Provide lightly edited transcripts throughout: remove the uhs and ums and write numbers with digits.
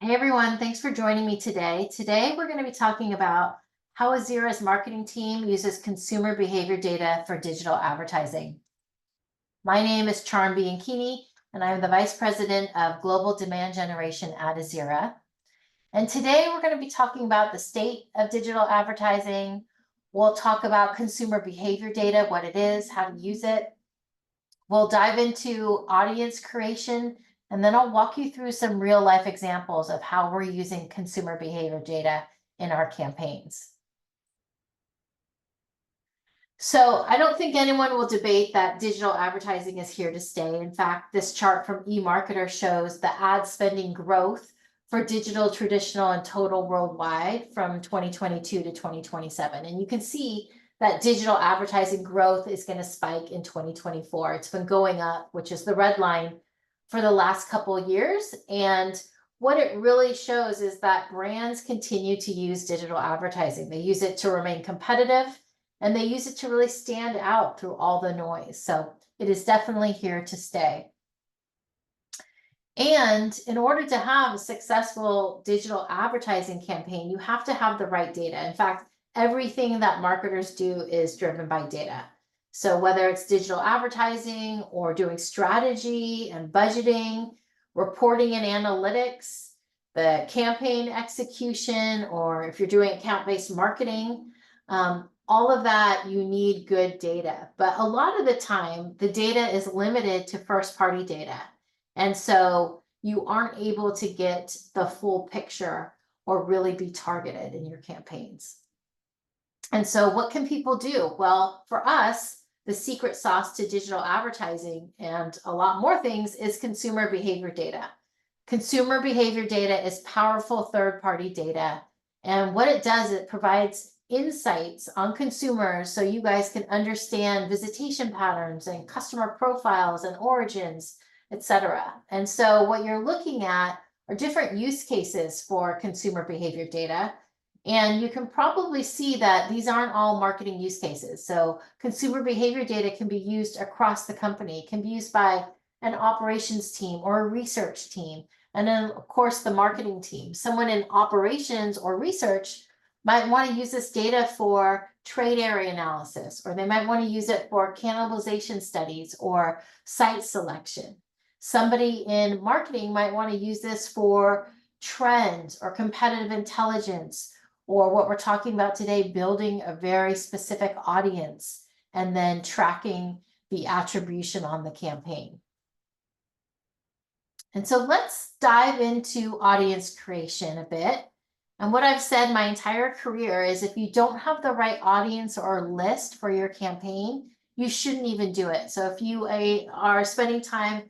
Hey everyone, thanks for joining me today. Today we're going to be talking about how Azira's marketing team uses consumer behavior data for digital advertising. My name is Charm Bianchini, and I'm the Vice President of Global Demand Generation at Azira. And today we're going to be talking about the state of digital advertising. We'll talk about consumer behavior data, what it is, how to use it. We'll dive into audience creation, and then I'll walk you through some real life examples of how we're using consumer behavior data in our campaigns. So I don't think anyone will debate that digital advertising is here to stay. In fact, this chart from eMarketer shows the ad spending growth for digital, traditional, and total worldwide from 2022 to 2027. And you can see that digital advertising growth is going to spike in 2024. It's been going up, which is the red line, for the last couple of years. And what it really shows is that brands continue to use digital advertising. They use it to remain competitive, and they use it to really stand out through all the noise. So it is definitely here to stay. And in order to have a successful digital advertising campaign, you have to have the right data. In fact, everything that marketers do is driven by data. So whether it's digital advertising or doing strategy and budgeting, reporting and analytics, the campaign execution, or if you're doing account-based marketing, all of that, you need good data. But a lot of the time, the data is limited to first-party data. And so you aren't able to get the full picture or really be targeted in your campaigns. And so what can people do? Well, for us, the secret sauce to digital advertising and a lot more things is consumer behavior data. Consumer behavior data is powerful third-party data. And what it does, it provides insights on consumers so you guys can understand visitation patterns and customer profiles and origins, etc. And so what you're looking at are different use cases for consumer behavior data. And you can probably see that these aren't all marketing use cases. So consumer behavior data can be used across the company. It can be used by an operations team or a research team. And then, of course, the marketing team. Someone in operations or research might want to use this data for trade area analysis, or they might want to use it for cannibalization studies or site selection. Somebody in marketing might want to use this for trends or competitive intelligence, or what we're talking about today, building a very specific audience and then tracking the attribution on the campaign. And so let's dive into audience creation a bit. And what I've said my entire career is if you don't have the right audience or list for your campaign, you shouldn't even do it. So if you are spending time,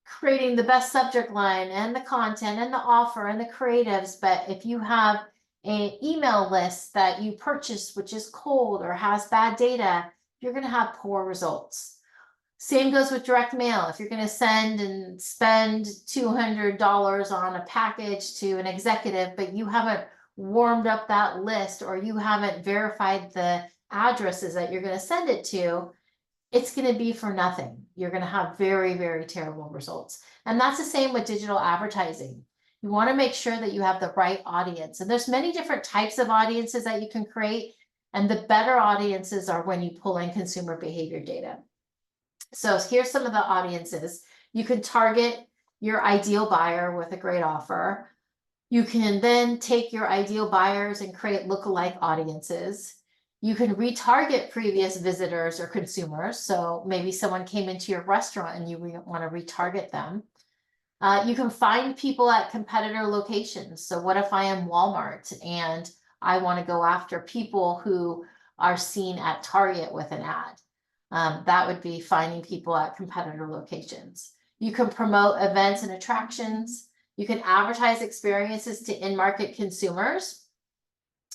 creating the best subject line and the content and the offer and the creatives, but if you have an email list that you purchased, which is cold or has bad data, you're going to have poor results. Same goes with direct mail. If you're going to send and spend $200 on a package to an executive, but you haven't warmed up that list or you haven't verified the addresses that you're going to send it to, it's going to be for nothing. You're going to have very, very terrible results. And that's the same with digital advertising. You want to make sure that you have the right audience. And there's many different types of audiences that you can create. And the better audiences are when you pull in consumer behavior data. So here's some of the audiences. You can target your ideal buyer with a great offer. You can then take your ideal buyers and create lookalike audiences. You can retarget previous visitors or consumers. So maybe someone came into your restaurant and you want to retarget them. You can find people at competitor locations. So what if I am Walmart and I want to go after people who are seen at Target with an ad? That would be finding people at competitor locations. You can promote events and attractions. You can advertise experiences to in-market consumers.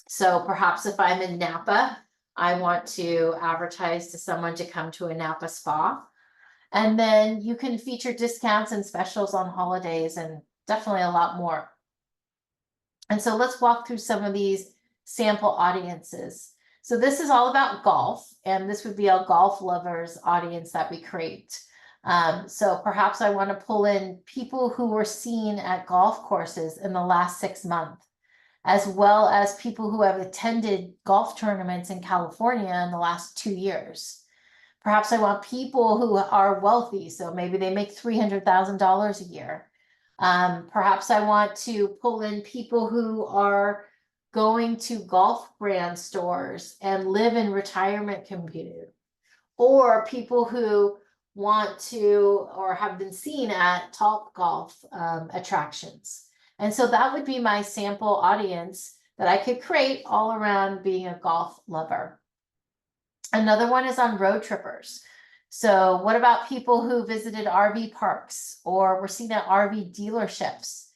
So perhaps if I'm in Napa, I want to advertise to someone to come to a Napa spa. And then you can feature discounts and specials on holidays and definitely a lot more. And so let's walk through some of these sample audiences. So this is all about golf, and this would be a golf lovers audience that we create. So perhaps I want to pull in people who were seen at golf courses in the last 6 months, as well as people who have attended golf tournaments in California in the last 2 years. Perhaps I want people who are wealthy, so maybe they make $300,000 a year. Perhaps I want to pull in people who are going to golf brand stores and live in retirement community, or people who want to or have been seen at Top Golf attractions. And so that would be my sample audience that I could create all around being a golf lover. Another one is on road trippers. So what about people who visited RV parks or were seen at RV dealerships?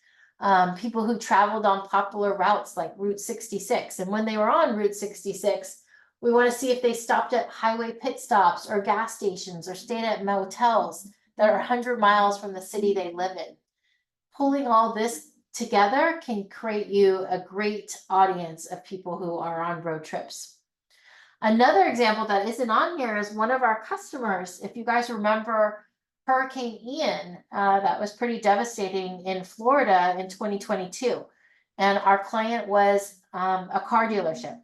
People who traveled on popular routes like Route 66. And when they were on Route 66, we want to see if they stopped at highway pit stops or gas stations or stayed at motels that are 100 miles from the city they live in. Pulling all this together can create you a great audience of people who are on road trips. Another example that isn't on here is one of our customers. If you guys remember Hurricane Ian, that was pretty devastating in Florida in 2022. And our client was a car dealership.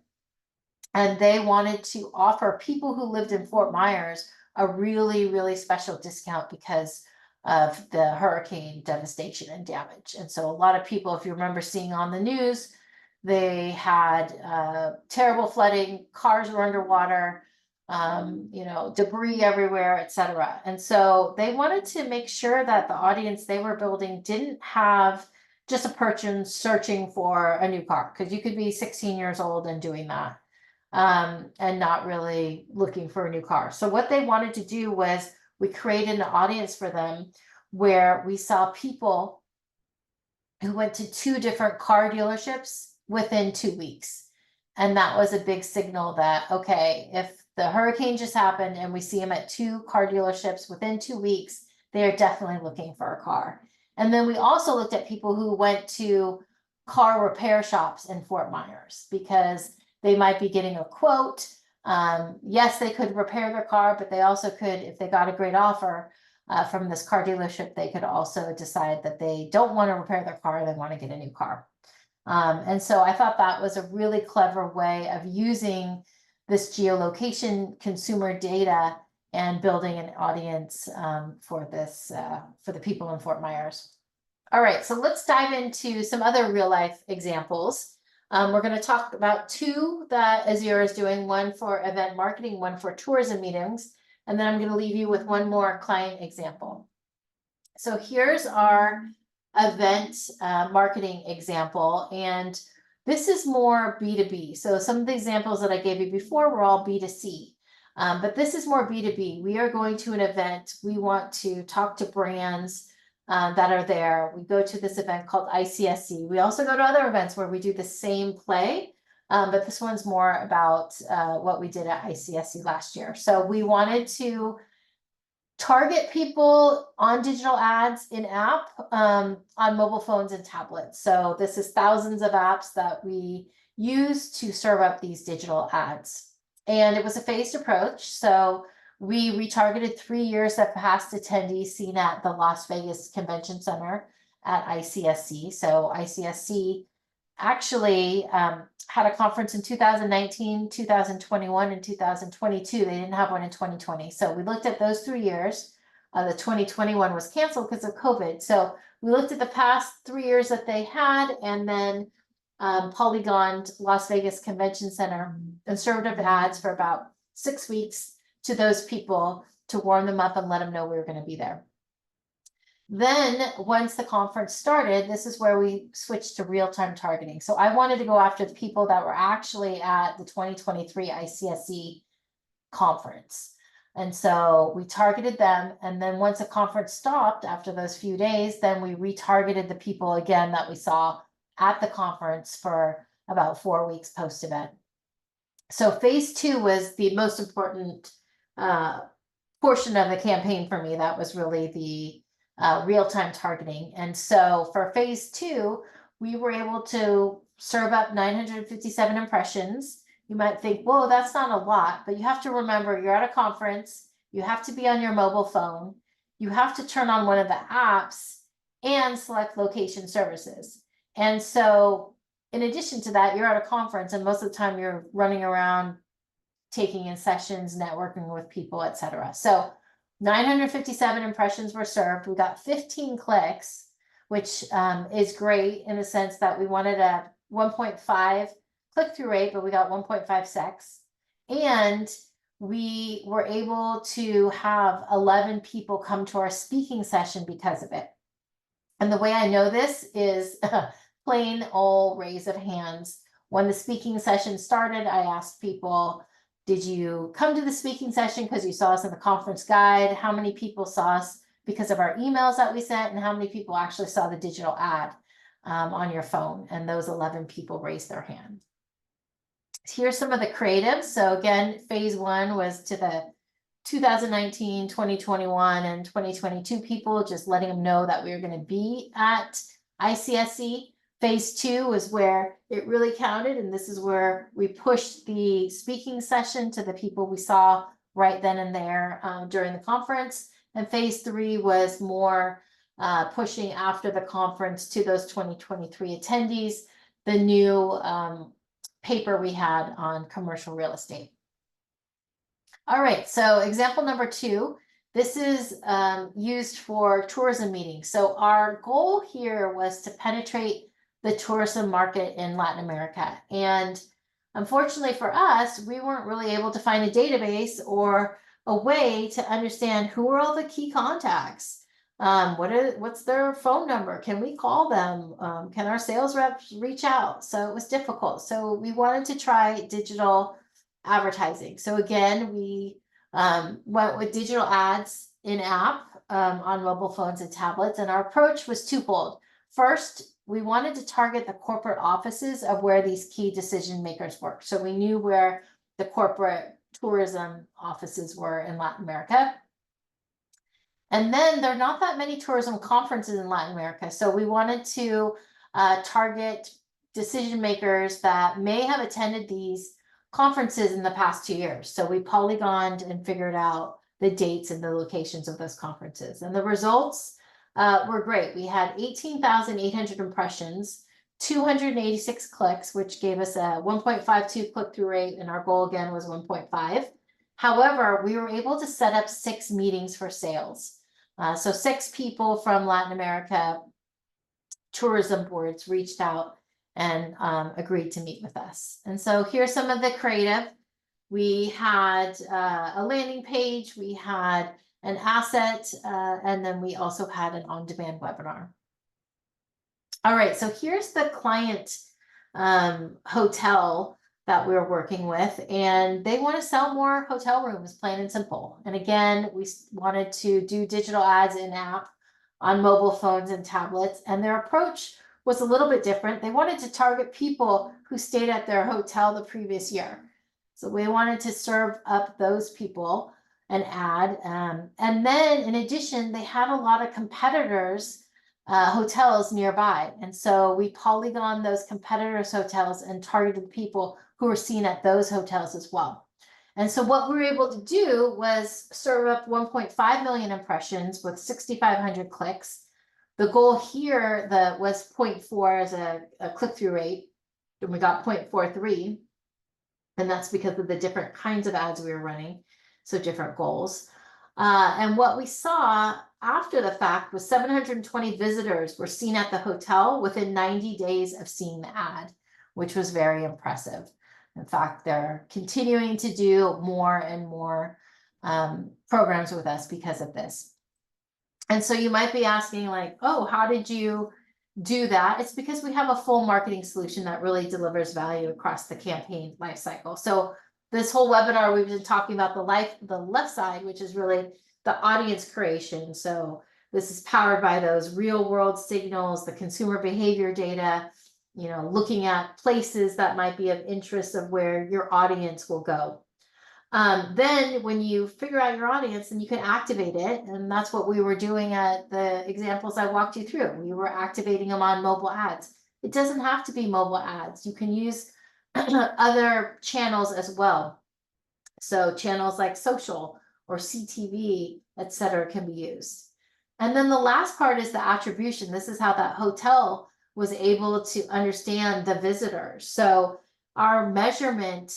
And they wanted to offer people who lived in Fort Myers a really, really special discount because of the hurricane devastation and damage. And so a lot of people, if you remember seeing on the news, they had terrible flooding, cars were underwater, debris everywhere, etc. And so they wanted to make sure that the audience they were building didn't have just a person searching for a new car, because you could be 16 years old and doing that, and not really looking for a new car. So what they wanted to do was we created an audience for them where we saw people who went to 2 different car dealerships within 2 weeks. And that was a big signal that, okay, if the hurricane just happened and we see them at 2 car dealerships within 2 weeks, they are definitely looking for a car. And then we also looked at people who went to car repair shops in Fort Myers because they might be getting a quote. Yes, they could repair their car, but they also could, if they got a great offer from this car dealership, they could also decide that they don't want to repair their car, they want to get a new car. And so I thought that was a really clever way of using this geolocation consumer data and building an audience for the people in Fort Myers. All right, so let's dive into some other real life examples. We're going to talk about 2 that Azira is doing, one for event marketing, one for tourism meetings, and then I'm going to leave you with one more client example. So here's our event marketing example, and this is more B2B. So some of the examples that I gave you before were all B2C, but this is more B2B. We are going to an event. We want to talk to brands that are there. We go to this event called ICSC. We also go to other events where we do the same play, but this one's more about what we did at ICSC last year. So we wanted to target people on digital ads in app on mobile phones and tablets. So this is thousands of apps that we use to serve up these digital ads. And it was a phased approach. So we retargeted 3 years of past attendees seen at the Las Vegas Convention Center at ICSC. So ICSC actually had a conference in 2019, 2021, and 2022. They didn't have one in 2020. So we looked at those 3 years. The 2021 was canceled because of COVID. So we looked at the past 3 years that they had, and then polygoned Las Vegas Convention Center and served up ads for about 6 weeks to those people to warm them up and let them know we were going to be there. Then once the conference started, this is where we switched to real-time targeting. So I wanted to go after the people that were actually at the 2023 ICSC conference. And so we targeted them. And then once the conference stopped after those few days, then we retargeted the people again that we saw at the conference for about 4 weeks post-event. So phase 2 was the most important portion of the campaign for me. That was really the real-time targeting. And so for phase 2, we were able to serve up 957 impressions. You might think, whoa, that's not a lot, but you have to remember you're at a conference, you have to be on your mobile phone, you have to turn on one of the apps and select location services. And so in addition to that, you're at a conference and most of the time you're running around taking in sessions, networking with people, etc. So 957 impressions were served. We got 15 clicks, which is great in the sense that we wanted a 1.5 click-through rate, but we got 1.5 secs. And we were able to have 11 people come to our speaking session because of it. And the way I know this is plain old raise of hands. When the speaking session started, I asked people, did you come to the speaking session because you saw us in the conference guide? How many people saw us because of our emails that we sent? And how many people actually saw the digital ad on your phone? And those 11 people raised their hand. Here's some of the creatives. So again, phase one was to the 2019, 2021, and 2022 people, just letting them know that we were going to be at ICSC. Phase two was where it really counted, and this is where we pushed the speaking session to the people we saw right then and there during the conference. And phase three was more pushing after the conference to those 2023 attendees, the new paper we had on commercial real estate. All right, so example number 2, this is used for tourism meetings. So our goal here was to penetrate the tourism market in Latin America. And unfortunately for us, we weren't really able to find a database or a way to understand who are all the key contacts. What's their phone number? Can we call them? Can our sales reps reach out? So it was difficult. So we wanted to try digital advertising. So again, we went with digital ads in app on mobile phones and tablets. And our approach was twofold. First, we wanted to target the corporate offices of where these key decision makers work. So we knew where the corporate tourism offices were in Latin America. And then there are not that many tourism conferences in Latin America. So we wanted to target decision makers that may have attended these conferences in the past 2 years. So we polygoned and figured out the dates and the locations of those conferences. And the results were great. We had 18,800 impressions, 286 clicks, which gave us a 1.52 click-through rate, and our goal again was 1.5. However, we were able to set up 6 meetings for sales. So 6 people from Latin America tourism boards reached out and agreed to meet with us. And so here's some of the creative. We had a landing page, we had an asset, and then we also had an on-demand webinar. All right, so here's the client hotel that we were working with, and they want to sell more hotel rooms, plain and simple. And again, we wanted to do digital ads in app on mobile phones and tablets, and their approach was a little bit different. They wanted to target people who stayed at their hotel the previous year. So we wanted to serve up those people an ad. And then in addition, they had a lot of competitors, hotels nearby. And so we polygoned those competitors' hotels and targeted people who were seen at those hotels as well. And so what we were able to do was serve up 1.5 million impressions with 6,500 clicks. The goal here was 0.4 as a click-through rate, and we got 0.43. And that's because of the different kinds of ads we were running, so different goals. And what we saw after the fact was 720 visitors were seen at the hotel within 90 days of seeing the ad, which was very impressive. In fact, they're continuing to do more and more programs with us because of this. And so you might be asking like, oh, how did you do that? It's because we have a full marketing solution that really delivers value across the campaign lifecycle. So this whole webinar, we've been talking about the left side, which is really the audience creation. So this is powered by those real world signals, the consumer behavior data, looking at places that might be of interest of where your audience will go. Then when you figure out your audience, then you can activate it. And that's what we were doing at the examples I walked you through. We were activating them on mobile ads. It doesn't have to be mobile ads. You can use other channels as well. So channels like social or CTV, etc., can be used. And then the last part is the attribution. This is how that hotel was able to understand the visitors. So our measurement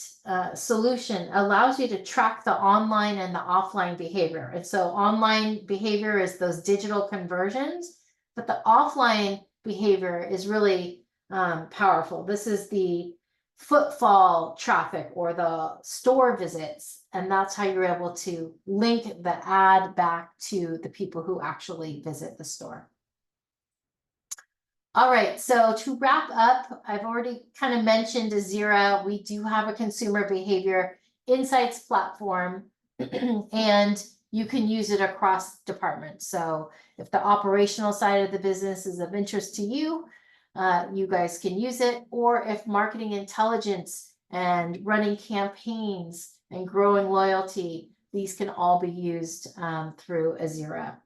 solution allows you to track the online and the offline behavior. And so online behavior is those digital conversions, but the offline behavior is really powerful. This is the footfall traffic or the store visits, and that's how you're able to link the ad back to the people who actually visit the store. All right, so to wrap up, I've already kind of mentioned Azira. We do have a consumer behavior insights platform, and you can use it across departments. So if the operational side of the business is of interest to you, you guys can use it. Or if marketing intelligence and running campaigns and growing loyalty, these can all be used through Azira.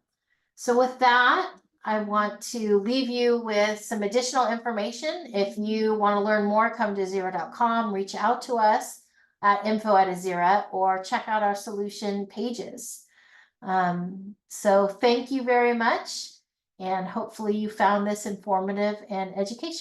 So with that, I want to leave you with some additional information. If you want to learn more, come to Azira.com, reach out to us at info@Azira, or check out our solution pages. So thank you very much, and hopefully you found this informative and educational.